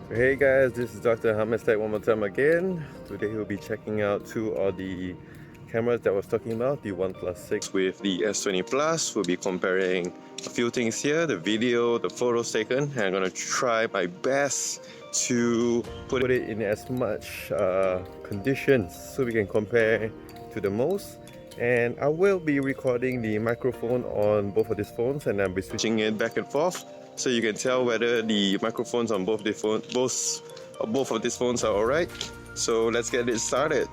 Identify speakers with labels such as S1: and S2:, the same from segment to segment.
S1: Hey guys, this is Dr. Hammerstedt one more time again. Today we'll be checking out two of the cameras that I was talking about, the OnePlus 6 with the S20 Plus. We'll be comparing a few things here, the video, the photos taken, and I'm gonna try my best to put it in as much conditions so we can compare to the most. And I will be recording the microphone on both of these phones, and I'll be switching it back and forth so you can tell whether the microphones on both of these phones are alright. So let's get it started.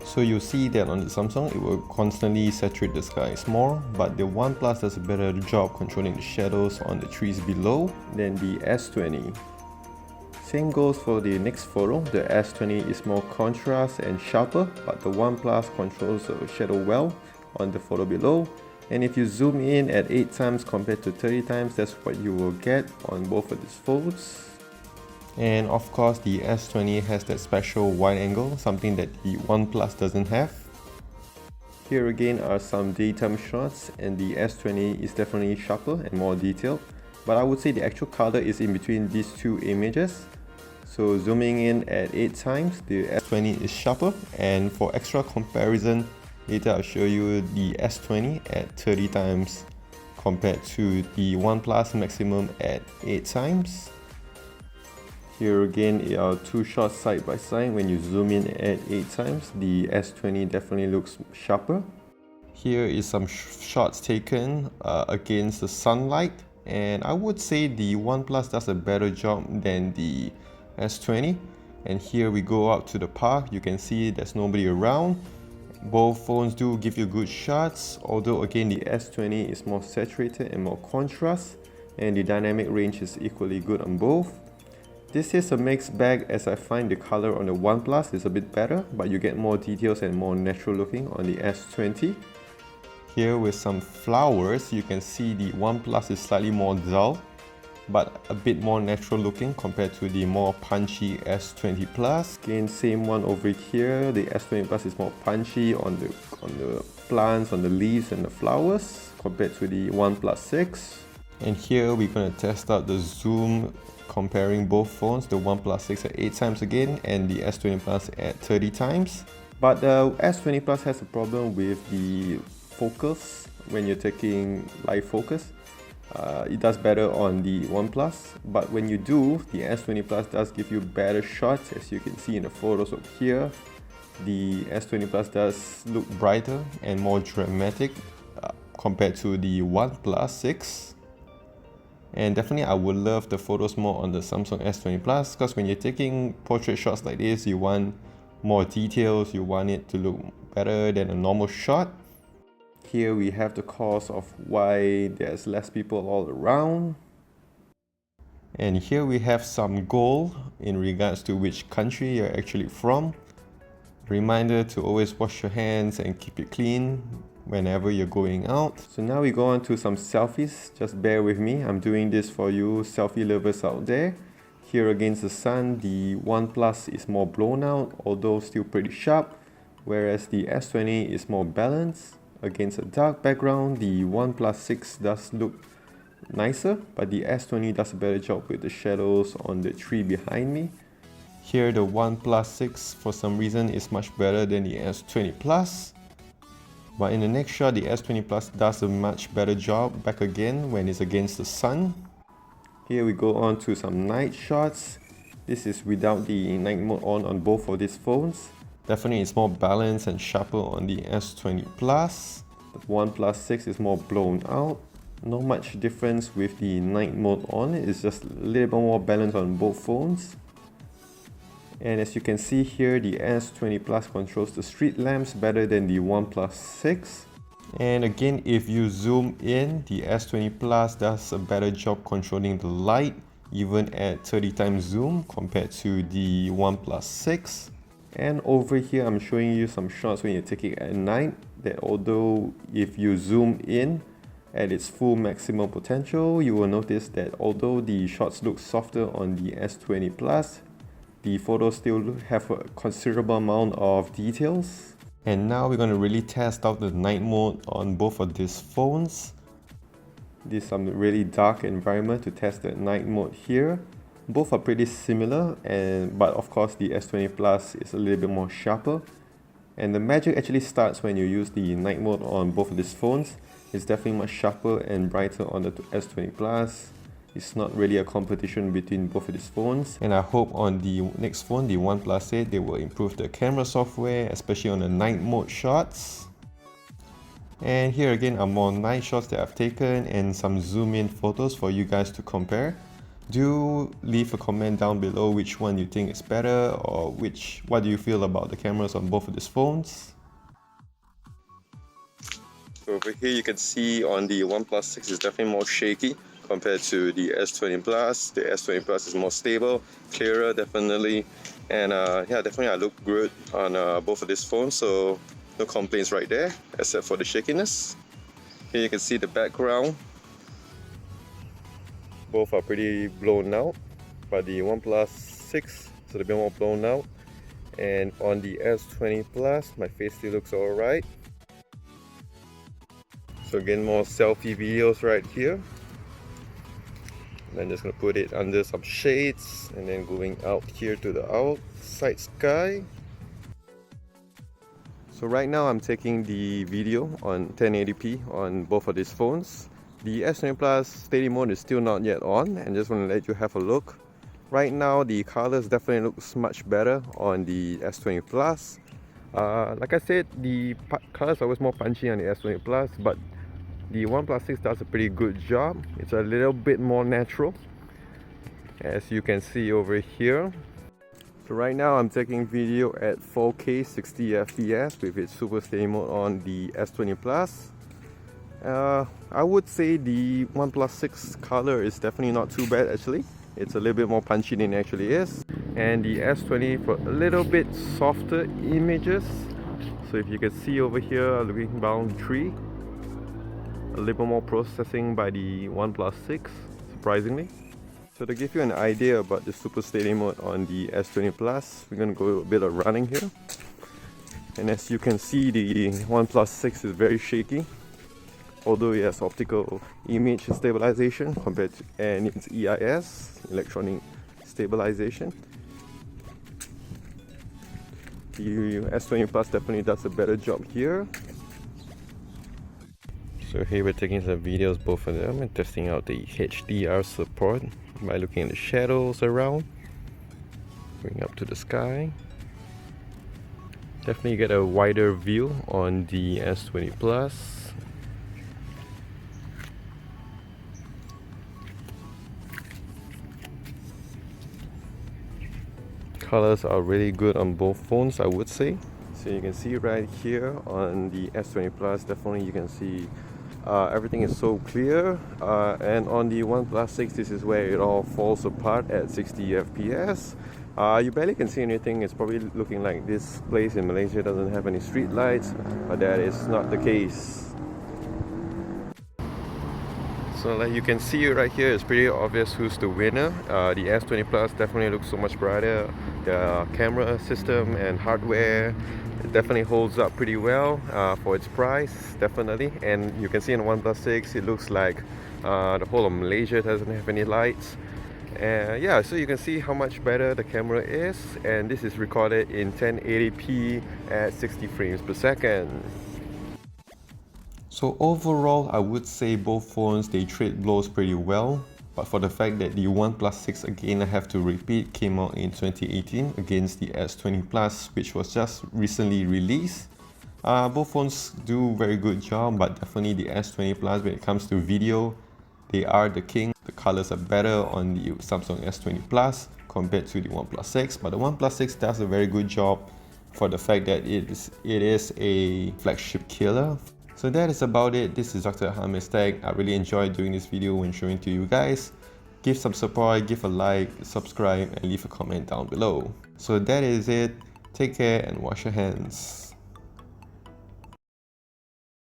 S1: So you'll see that on the Samsung, it will constantly saturate the skies more, but the OnePlus does a better job controlling the shadows on the trees below than the S20. Same goes for the next photo. The S20 is more contrast and sharper, but the OnePlus controls the shadow well on the photo below. And if you zoom in at 8 times compared to 30 times, that's what you will get on both of these photos. And of course, the S20 has that special wide angle, something that the OnePlus doesn't have. Here again are some daytime shots, and the S20 is definitely sharper and more detailed. But I would say the actual color is in between these two images. So zooming in at 8 times, the S20 is sharper, and for extra comparison, later I'll show you the S20 at 30 times compared to the OnePlus maximum at 8 times. Here again are two shots side by side. When you zoom in at 8 times, the S20 definitely looks sharper. Here is some shots taken against the sunlight, and I would say the OnePlus does a better job than the S20. And here we go out to the park. You can see there's nobody around. Both phones do give you good shots, although again the S20 is more saturated and more contrast, and the dynamic range is equally good on both. This is a mixed bag, as I find the color on the OnePlus is a bit better, but you get more details and more natural looking on the S20. Here with some flowers, you can see the OnePlus is slightly more dull, but a bit more natural looking compared to the more punchy S20 Plus. Again, same one over here. The S20 Plus is more punchy on the plants, on the leaves and the flowers compared to the OnePlus 6. And here we're going to test out the zoom comparing both phones, the OnePlus 6 at 8 times again and the S20 Plus at 30 times. But the S20 Plus has a problem with the focus when you're taking live focus. It does better on the OnePlus, but when you do, the S20 Plus does give you better shots. As you can see in the photos over here, the S20 Plus does look brighter and more dramatic compared to the OnePlus 6. And definitely I would love the photos more on the Samsung S20 Plus, because when you're taking portrait shots like this, you want more details, you want it to look better than a normal shot. Here we have the cause of why there's less people all around. And here we have some goal in regards to which country you're actually from. Reminder to always wash your hands and keep it clean whenever you're going out. So now we go on to some selfies. Just bear with me, I'm doing this for you selfie lovers out there. Here against the sun, the OnePlus is more blown out, although still pretty sharp, whereas the S20 is more balanced. Against a dark background, the OnePlus 6 does look nicer, but the S20 does a better job with the shadows on the tree behind me. Here the OnePlus 6 for some reason is much better than the S20 Plus. But in the next shot, the S20 Plus does a much better job back again when it's against the sun. Here we go on to some night shots. This is without the night mode on both of these phones. Definitely it's more balanced and sharper on the S20 Plus. The OnePlus 6 is more blown out. Not much difference with the night mode on, it's just a little bit more balanced on both phones. And as you can see here, the S20 Plus controls the street lamps better than the OnePlus 6. And again, if you zoom in, the S20 Plus does a better job controlling the light, even at 30 times zoom compared to the OnePlus 6. And over here, I'm showing you some shots when you're taking at night, that although if you zoom in at its full maximum potential, you will notice that although the shots look softer on the S20 Plus, the photos still have a considerable amount of details. And now we're going to really test out the night mode on both of these phones. This is some really dark environment to test the night mode here. Both are pretty similar, but of course the S20 Plus is a little bit more sharper. And the magic actually starts when you use the night mode on both of these phones. It's definitely much sharper and brighter on the S20 Plus. It's not really a competition between both of these phones. And I hope on the next phone, the OnePlus 8, they will improve the camera software, especially on the night mode shots. And here again are more night shots that I've taken and some zoom in photos for you guys to compare. Do leave a comment down below which one you think is better, or what do you feel about the cameras on both of these phones. So over here you can see on the OnePlus 6 is definitely more shaky compared to the S20 Plus. The S20 Plus is more stable, clearer definitely, and yeah, definitely I look good on both of these phones, so no complaints right there except for the shakiness. Here you can see the background. Both are pretty blown out, but the OnePlus 6 is a little bit more blown out, and on the S20 Plus my face still looks alright. So again, more selfie videos right here. I'm just going to put it under some shades and then going out here to the outside sky. So right now I'm taking the video on 1080p on both of these phones. The S20 Plus steady mode is still not yet on, and just want to let you have a look. Right now the colors definitely looks much better on the S20 Plus. Like I said, the colors are always more punchy on the S20 Plus, but the OnePlus 6 does a pretty good job. It's a little bit more natural, as you can see over here. So right now I'm taking video at 4K 60 FPS with its super steady mode on the S20 Plus. I would say the OnePlus 6 color is definitely not too bad actually. It's a little bit more punchy than it actually is. And the S20 for a little bit softer images. So if you can see over here, looking down tree, a little more processing by the OnePlus 6, surprisingly. So to give you an idea about the super steady mode on the S20 Plus, we're going to go a bit of running here. And as you can see, the OnePlus 6 is very shaky, although it has optical image stabilization compared to, and it's EIS, electronic stabilization. The S20 Plus definitely does a better job here. So here we're taking some videos, both of them, and testing out the HDR support by looking at the shadows around, going up to the sky. Definitely get a wider view on the S20 Plus. Colors are really good on both phones, I would say. So you can see right here on the S20 Plus, definitely you can see everything is so clear, and on the OnePlus 6 this is where it all falls apart at 60 FPS. You barely can see anything. It's probably looking like this place in Malaysia doesn't have any street lights, but that is not the case. So like you can see right here, it's pretty obvious who's the winner. The S20 Plus definitely looks so much brighter. The camera system and hardware, it definitely holds up pretty well for its price, definitely. And you can see in the OnePlus 6, it looks like the whole of Malaysia doesn't have any lights. Yeah, so you can see how much better the camera is, and this is recorded in 1080p at 60 frames per second. So overall, I would say both phones, they trade blows pretty well. But for the fact that the OnePlus 6, again I have to repeat, came out in 2018 against the S20 Plus, which was just recently released. Both phones do very good job, but definitely the S20 Plus, when it comes to video, they are the king. The colors are better on the Samsung S20 Plus compared to the OnePlus 6, but the OnePlus 6 does a very good job for the fact that it is a flagship killer. So that is about it. This is Dr. Hamistag. I really enjoyed doing this video when showing to you guys. Give some support, give a like, subscribe, and leave a comment down below. So that is it. Take care and wash your hands.